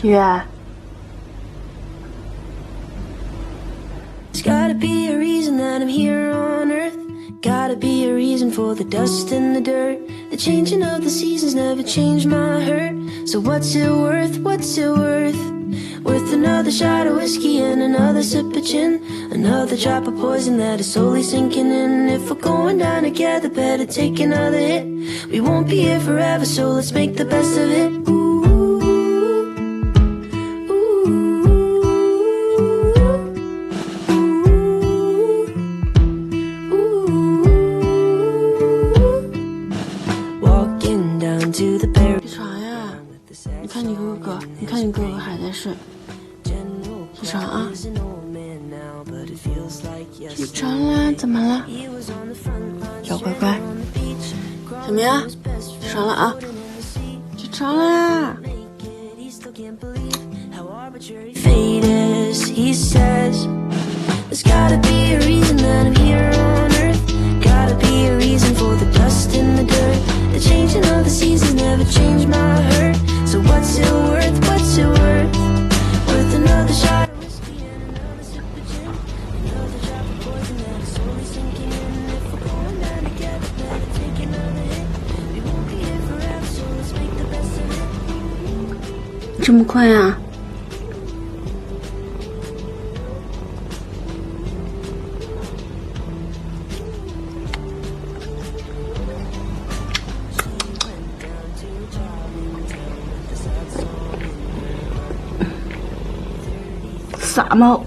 月。There's gotta be a reason that I'm here on earth. Gotta be a reason for the dust and the dirt. The changing of the seasons never changed my hurt. So what's it worth? What's it worth? Worth another shot of whiskey and another sip of gin. Another drop of poison that is slowly sinking in. If we're going down together, better take another hit. We won't be here forever, so let's make the best of it. Ooh.起床呀！你看你哥哥，你看你哥哥还在睡。起床啊！起床啦！怎么了？小乖乖，小明，起床了啊！起床啦He says there's gotta be a reason that I'm here on earth. Gotta be a reason for the dust and the dirt. The changing of the seasons never changed my hurt. So what's it worth? What's it worth? Worth another shot of whiskey and another sip of gin. Another drop of poison that is slowly sinking in. If we're going down together, better take another hit. We won't be here forever, so let's make the best of it. 这么快啊？傻猫。